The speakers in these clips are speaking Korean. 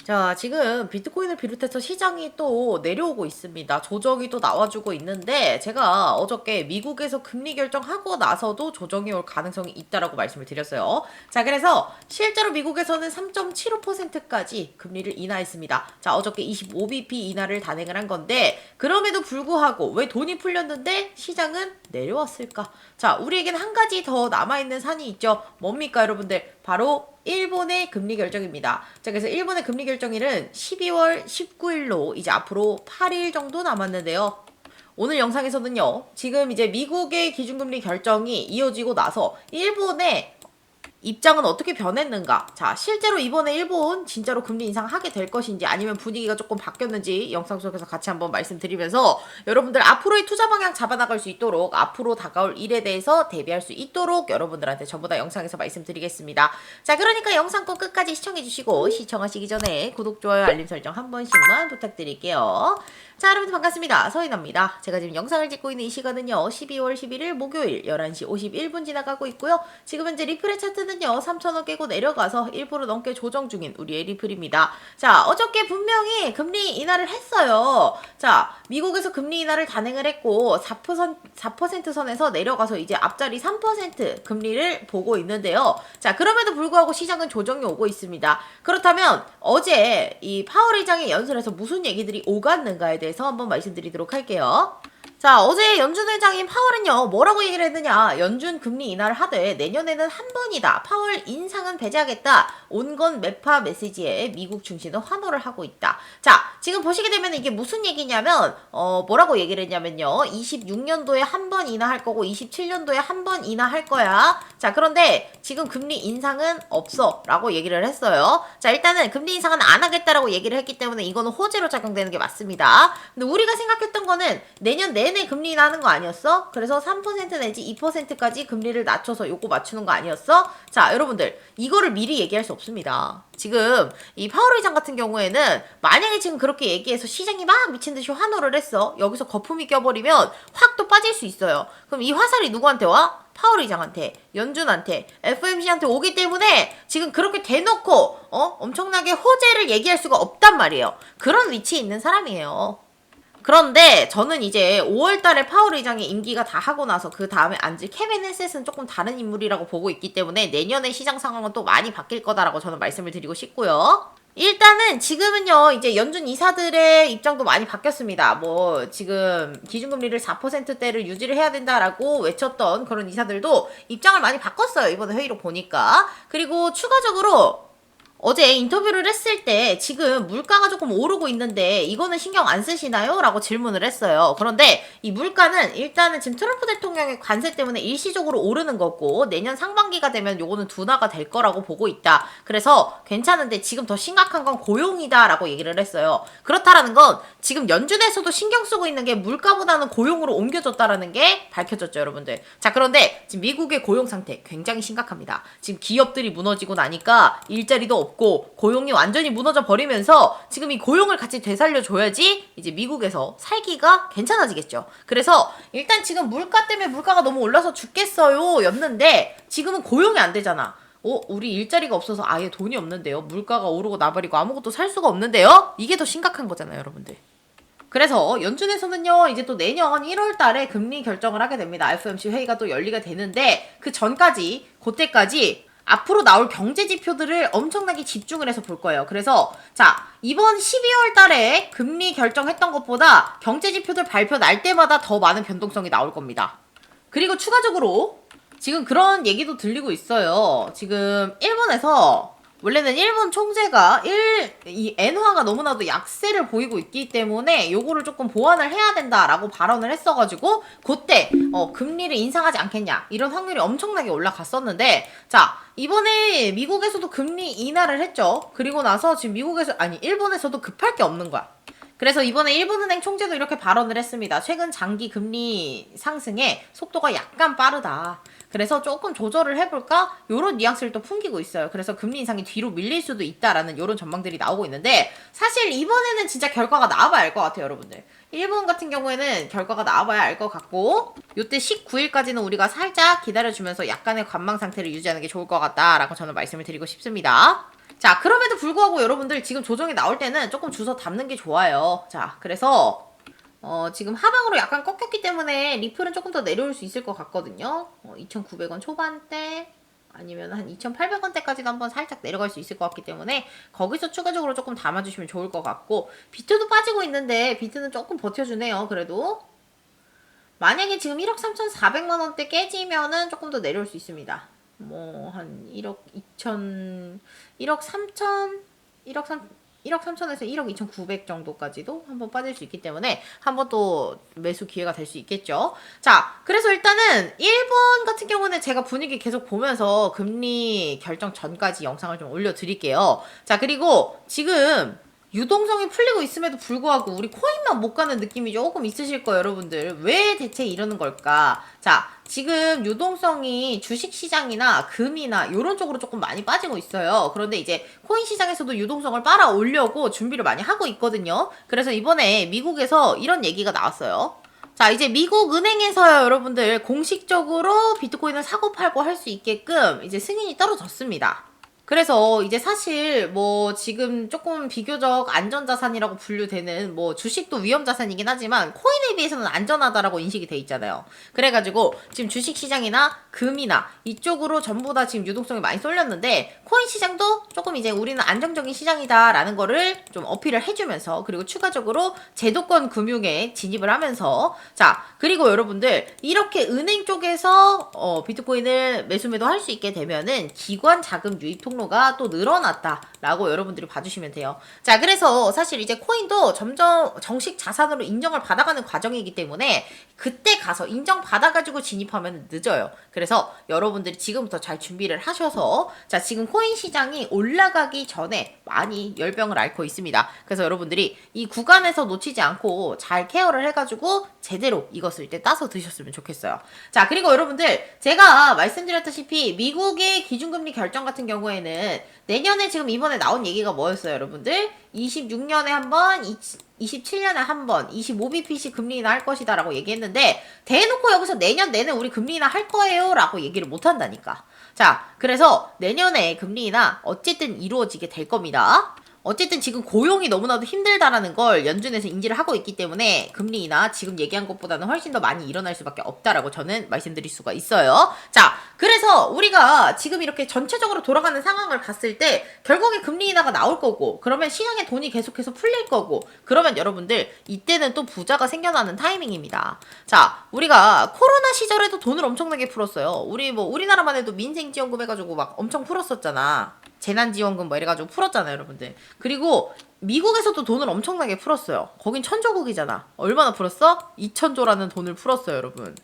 자, 지금 비트코인을 비롯해서 시장이 또 내려오고 있습니다. 조정이 또 나와주고 있는데, 제가 어저께 미국에서 금리 결정하고 나서도 조정이 올 가능성이 있다라고 말씀을 드렸어요. 자, 그래서 실제로 미국에서는 3.75%까지 금리를 인하했습니다. 자, 어저께 25bp 인하를 단행을 한 건데, 그럼에도 불구하고 왜 돈이 풀렸는데 시장은 내려왔을까? 자, 우리에겐 한 가지 더 남아있는 산이 있죠. 뭡니까, 여러분들? 바로 일본의 금리 결정입니다. 자, 그래서 일본의 금리 결정일은 12월 19일로 이제 앞으로 8일 정도 남았는데요. 오늘 영상에서는요, 지금 이제 미국의 기준금리 결정이 이어지고 나서 일본의 입장은 어떻게 변했는가? 자, 실제로 이번에 일본 진짜로 금리 인상하게 될 것인지 아니면 분위기가 조금 바뀌었는지 영상 속에서 같이 한번 말씀드리면서 여러분들 앞으로의 투자 방향 잡아나갈 수 있도록 앞으로 다가올 일에 대해서 대비할 수 있도록 여러분들한테 전부 다 영상에서 말씀드리겠습니다. 자, 그러니까 영상 꼭 끝까지 시청해주시고 시청하시기 전에 구독, 좋아요, 알림 설정 한 번씩만 부탁드릴게요. 자, 여러분들 반갑습니다. 서인아입니다. 제가 지금 영상을 찍고 있는 이 시간은요, 12월 11일 목요일 11시 51분 지나가고 있고요. 지금 현재 리플의 차트는요, 3,000원 깨고 내려가서 1% 넘게 조정 중인 우리의 리플입니다. 자, 어저께 분명히 금리 인하를 했어요. 자, 미국에서 금리 인하를 단행을 했고 4% 선에서 내려가서 이제 앞자리 3% 금리를 보고 있는데요. 자, 그럼에도 불구하고 시장은 조정이 오고 있습니다. 그렇다면 어제 이 파월 의장의 연설에서 무슨 얘기들이 오갔는가에 대해서 한번 말씀드리도록 할게요. 자, 어제 연준 회장인 파월은요, 뭐라고 얘기를 했느냐. 연준 금리 인하를 하되 내년에는 한 번이다. 파월 인상은 배제하겠다. 온건 매파 메시지에 미국 중심은 환호를 하고 있다. 자, 지금 보시게 되면 이게 무슨 얘기냐면, 뭐라고 얘기를 했냐면요. 26년도에 한 번 인하할 거고, 27년도에 한 번 인하할 거야. 자, 그런데 지금 금리 인상은 없어. 라고 얘기를 했어요. 자, 일단은 금리 인상은 안 하겠다라고 얘기를 했기 때문에 이거는 호재로 작용되는 게 맞습니다. 근데 우리가 생각했던 거는 내년 내내 금리 인하하는 거 아니었어? 그래서 3% 내지 2%까지 금리를 낮춰서 요거 맞추는 거 아니었어? 자, 여러분들 이거를 미리 얘기할 수 없습니다. 지금 이 파월 의장 같은 경우에는 만약에 지금 그렇게 얘기해서 시장이 막 미친 듯이 환호를 했어. 여기서 거품이 껴버리면 확 또 빠질 수 있어요. 그럼 이 화살이 누구한테 와? 파월 의장한테, 연준한테, FOMC한테 오기 때문에 지금 그렇게 대놓고 엄청나게 호재를 얘기할 수가 없단 말이에요. 그런 위치에 있는 사람이에요. 그런데 저는 이제 5월달에 파월 의장의 임기가 다 하고 나서 그 다음에 앉을 케빈 헤셋은 조금 다른 인물이라고 보고 있기 때문에 내년에 시장 상황은 또 많이 바뀔 거다라고 저는 말씀을 드리고 싶고요. 일단은 지금은요, 이제 연준 이사들의 입장도 많이 바뀌었습니다. 뭐, 지금 기준금리를 4%대를 유지를 해야 된다라고 외쳤던 그런 이사들도 입장을 많이 바꿨어요. 이번에 회의로 보니까. 그리고 추가적으로 어제 인터뷰를 했을 때 지금 물가가 조금 오르고 있는데 이거는 신경 안 쓰시나요? 라고 질문을 했어요. 그런데 이 물가는 일단은 지금 트럼프 대통령의 관세 때문에 일시적으로 오르는 거고 내년 상반기가 되면 요거는 둔화가 될 거라고 보고 있다. 그래서 괜찮은데 지금 더 심각한 건 고용이다 라고 얘기를 했어요. 그렇다라는 건 지금 연준에서도 신경 쓰고 있는 게 물가보다는 고용으로 옮겨졌다라는 게 밝혀졌죠, 여러분들. 자, 그런데 지금 미국의 고용 상태 굉장히 심각합니다. 지금 기업들이 무너지고 나니까 일자리도 없고 고용이 완전히 무너져 버리면서 지금 이 고용을 같이 되살려줘야지 이제 미국에서 살기가 괜찮아지겠죠. 그래서 일단 지금 물가 때문에 물가가 너무 올라서 죽겠어요 였는데 지금은 고용이 안 되잖아. 우리 일자리가 없어서 아예 돈이 없는데요. 물가가 오르고 나버리고 아무것도 살 수가 없는데요. 이게 더 심각한 거잖아요, 여러분들. 그래서 연준에서는요, 이제 또 내년 1월 달에 금리 결정을 하게 됩니다. FOMC 회의가 또 열리게 되는데, 그 전까지, 그때까지 앞으로 나올 경제 지표들을 엄청나게 집중을 해서 볼 거예요. 그래서, 자, 이번 12월 달에 금리 결정했던 것보다 경제 지표들 발표 날 때마다 더 많은 변동성이 나올 겁니다. 그리고 추가적으로, 지금 그런 얘기도 들리고 있어요. 지금 일본에서 원래는 일본 총재가 이 엔화가 너무나도 약세를 보이고 있기 때문에 요거를 조금 보완을 해야 된다라고 발언을 했어가지고 그때 금리를 인상하지 않겠냐 이런 확률이 엄청나게 올라갔었는데 자 이번에 미국에서도 금리 인하를 했죠. 그리고 나서 지금 일본에서도 급할 게 없는 거야. 그래서 이번에 일본은행 총재도 이렇게 발언을 했습니다. 최근 장기 금리 상승의 속도가 약간 빠르다. 그래서 조금 조절을 해볼까? 요런 뉘앙스를 또 풍기고 있어요. 그래서 금리 인상이 뒤로 밀릴 수도 있다라는 요런 전망들이 나오고 있는데 사실 이번에는 진짜 결과가 나와봐야 알 것 같아요, 여러분들. 일본 같은 경우에는 결과가 나와봐야 알 것 같고 요때 19일까지는 우리가 살짝 기다려주면서 약간의 관망 상태를 유지하는 게 좋을 것 같다라고 저는 말씀을 드리고 싶습니다. 자, 그럼에도 불구하고 여러분들 지금 조정이 나올 때는 조금 주워 담는 게 좋아요. 자, 그래서 지금 하방으로 약간 꺾였기 때문에 리플은 조금 더 내려올 수 있을 것 같거든요. 2,900원 초반대 아니면 한 2,800원대까지도 한번 살짝 내려갈 수 있을 것 같기 때문에 거기서 추가적으로 조금 담아주시면 좋을 것 같고, 비트도 빠지고 있는데 비트는 조금 버텨주네요. 그래도 만약에 지금 1억 3,400만원대 깨지면은 조금 더 내려올 수 있습니다. 뭐 한 1억 2천 1억 3천 1억 3 1억 3천에서 1억 2,900 정도까지도 한번 빠질 수 있기 때문에 한번 또 매수 기회가 될 수 있겠죠. 자, 그래서 일단은 일본 같은 경우는 제가 분위기 계속 보면서 금리 결정 전까지 영상을 좀 올려드릴게요. 자, 그리고 지금 유동성이 풀리고 있음에도 불구하고 우리 코인만 못 가는 느낌이 조금 있으실 거예요, 여러분들. 왜 대체 이러는 걸까? 자, 지금 유동성이 주식시장이나 금이나 이런 쪽으로 조금 많이 빠지고 있어요. 그런데 이제 코인 시장에서도 유동성을 빨아 올려고 준비를 많이 하고 있거든요. 그래서 이번에 미국에서 이런 얘기가 나왔어요. 자, 이제 미국 은행에서요, 여러분들 공식적으로 비트코인을 사고 팔고 할 수 있게끔 이제 승인이 떨어졌습니다. 그래서 이제 사실 뭐 지금 조금 비교적 안전자산이라고 분류되는 뭐 주식도 위험자산이긴 하지만 코인에 비해서는 안전하다라고 인식이 돼 있잖아요. 그래가지고 지금 주식시장이나 금이나 이쪽으로 전부 다 지금 유동성이 많이 쏠렸는데, 코인 시장도 조금 이제 우리는 안정적인 시장이다라는 거를 좀 어필을 해주면서, 그리고 추가적으로 제도권 금융에 진입을 하면서, 자, 그리고 여러분들 이렇게 은행 쪽에서 비트코인을 매수매도 할 수 있게 되면은 기관 자금 유입 통로가 또 늘어났다라고 여러분들이 봐주시면 돼요. 자, 그래서 사실 이제 코인도 점점 정식 자산으로 인정을 받아가는 과정이기 때문에 그때 가서 인정받아가지고 진입하면 늦어요. 그래서 여러분들이 지금부터 잘 준비를 하셔서, 자, 지금 코인 시장이 올라가기 전에 많이 열병을 앓고 있습니다. 그래서 여러분들이 이 구간에서 놓치지 않고 잘 케어를 해가지고 제대로 이것을 이때 따서 드셨으면 좋겠어요. 자, 그리고 여러분들 제가 말씀드렸다시피 미국의 기준금리 결정 같은 경우에는 내년에 지금 이번에 나온 얘기가 뭐였어요, 여러분들? 26년에 한 번, 27년에 한 번, 25bp씩 금리 인하 할 것이다 라고 얘기했는데, 대놓고 여기서 내년 내내 우리 금리 인하 할 거예요 라고 얘기를 못 한다니까. 자, 그래서 내년에 금리 인하 어쨌든 이루어지게 될 겁니다. 어쨌든 지금 고용이 너무나도 힘들다라는 걸 연준에서 인지를 하고 있기 때문에 금리 인하 지금 얘기한 것보다는 훨씬 더 많이 일어날 수밖에 없다라고 저는 말씀드릴 수가 있어요. 자, 그래서 우리가 지금 이렇게 전체적으로 돌아가는 상황을 봤을 때 결국에 금리 인하가 나올 거고, 그러면 시장에 돈이 계속해서 풀릴 거고, 그러면 여러분들 이때는 또 부자가 생겨나는 타이밍입니다. 자, 우리가 코로나 시절에도 돈을 엄청나게 풀었어요. 우리나라만 해도 민생지원금 해가지고 막 엄청 풀었었잖아. 재난지원금 뭐 이래가지고 풀었잖아요, 여러분들. 그리고 미국에서도 돈을 엄청나게 풀었어요. 거긴 천조국이잖아. 얼마나 풀었어? 2천조라는 돈을 풀었어요, 여러분.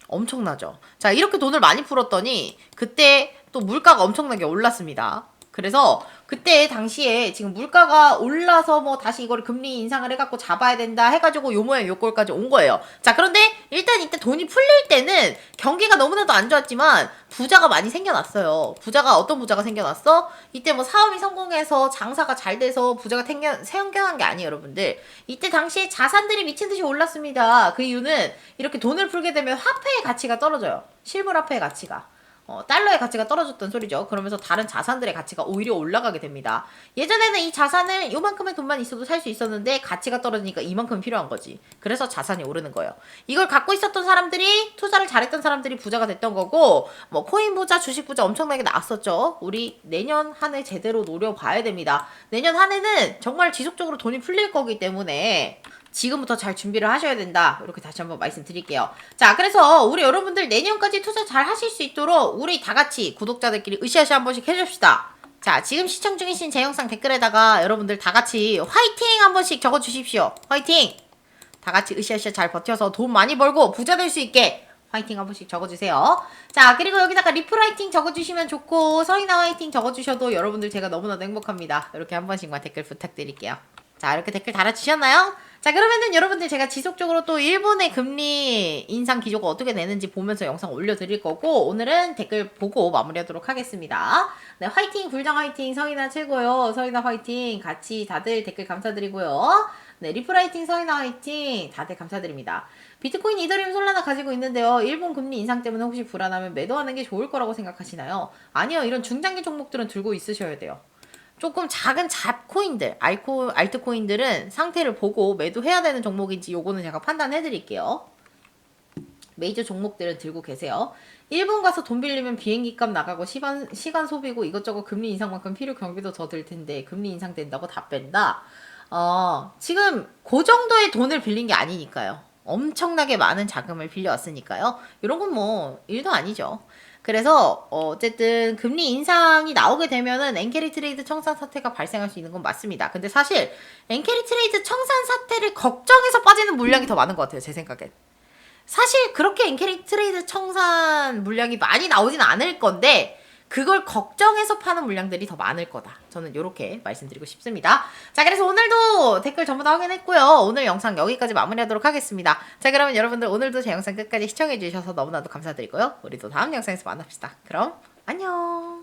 엄청나죠? 자, 이렇게 돈을 많이 풀었더니 그때 또 물가가 엄청나게 올랐습니다. 그래서 그때 당시에 지금 물가가 올라서 뭐 다시 이걸 금리 인상을 해갖고 잡아야 된다 해가지고 요 모양 요 꼴까지 온 거예요. 자, 그런데 일단 이때 돈이 풀릴 때는 경기가 너무나도 안 좋았지만 부자가 많이 생겨났어요. 부자가 어떤 부자가 생겨났어? 이때 뭐 사업이 성공해서 장사가 잘 돼서 부자가 생겨난 게 아니에요, 여러분들. 이때 당시에 자산들이 미친 듯이 올랐습니다. 그 이유는 이렇게 돈을 풀게 되면 화폐의 가치가 떨어져요. 실물화폐의 가치가. 달러의 가치가 떨어졌던 소리죠. 그러면서 다른 자산들의 가치가 오히려 올라가게 됩니다. 예전에는 이 자산을 요만큼의 돈만 있어도 살 수 있었는데 가치가 떨어지니까 이만큼 필요한 거지. 그래서 자산이 오르는 거예요. 이걸 갖고 있었던 사람들이, 투자를 잘했던 사람들이 부자가 됐던 거고, 뭐 코인 부자, 주식 부자 엄청나게 나왔었죠. 우리 내년 한 해 제대로 노려봐야 됩니다. 내년 한 해는 정말 지속적으로 돈이 풀릴 거기 때문에 지금부터 잘 준비를 하셔야 된다. 이렇게 다시 한번 말씀드릴게요. 자, 그래서 우리 여러분들 내년까지 투자 잘 하실 수 있도록 우리 다 같이 구독자들끼리 으쌰으쌰 한 번씩 해줍시다. 자, 지금 시청 중이신 제 영상 댓글에다가 여러분들 다 같이 화이팅 한 번씩 적어주십시오. 화이팅! 다 같이 으쌰으쌰 잘 버텨서 돈 많이 벌고 부자 될 수 있게 화이팅 한 번씩 적어주세요. 자, 그리고 여기다가 리플 화이팅 적어주시면 좋고, 서인아 화이팅 적어주셔도 여러분들 제가 너무나도 행복합니다. 이렇게 한 번씩만 댓글 부탁드릴게요. 자, 이렇게 댓글 달아주셨나요? 자, 그러면은 여러분들 제가 지속적으로 또 일본의 금리 인상 기조가 어떻게 되는지 보면서 영상 올려드릴 거고, 오늘은 댓글 보고 마무리하도록 하겠습니다. 네, 화이팅, 굴장 화이팅, 서인아 최고요. 서인아 화이팅, 같이 다들 댓글 감사드리고요. 네, 리플 화이팅, 서인아 화이팅, 다들 감사드립니다. 비트코인, 이더리움, 솔라나 가지고 있는데요. 일본 금리 인상 때문에 혹시 불안하면 매도하는 게 좋을 거라고 생각하시나요? 아니요, 이런 중장기 종목들은 들고 있으셔야 돼요. 조금 작은 잡코인들, 알트코인들은 상태를 보고 매도해야 되는 종목인지 요거는 제가 판단해 드릴게요. 메이저 종목들은 들고 계세요. 일본 가서 돈 빌리면 비행기 값 나가고 시간 소비고 이것저것 금리 인상만큼 필요 경비도 더 들 텐데 금리 인상된다고 다 뺀다. 지금 그 정도의 돈을 빌린 게 아니니까요. 엄청나게 많은 자금을 빌려왔으니까요. 이런 건 뭐 일도 아니죠. 그래서 어쨌든 금리 인상이 나오게 되면은 엔캐리 트레이드 청산 사태가 발생할 수 있는 건 맞습니다. 근데 사실 엔캐리 트레이드 청산 사태를 걱정해서 빠지는 물량이 더 많은 것 같아요. 제 생각엔. 사실 그렇게 엔캐리 트레이드 청산 물량이 많이 나오진 않을 건데 그걸 걱정해서 파는 물량들이 더 많을 거다. 저는 이렇게 말씀드리고 싶습니다. 자, 그래서 오늘도 댓글 전부 다 확인했고요. 오늘 영상 여기까지 마무리하도록 하겠습니다. 자, 그러면 여러분들 오늘도 제 영상 끝까지 시청해주셔서 너무나도 감사드리고요. 우리 또 다음 영상에서 만납시다. 그럼 안녕.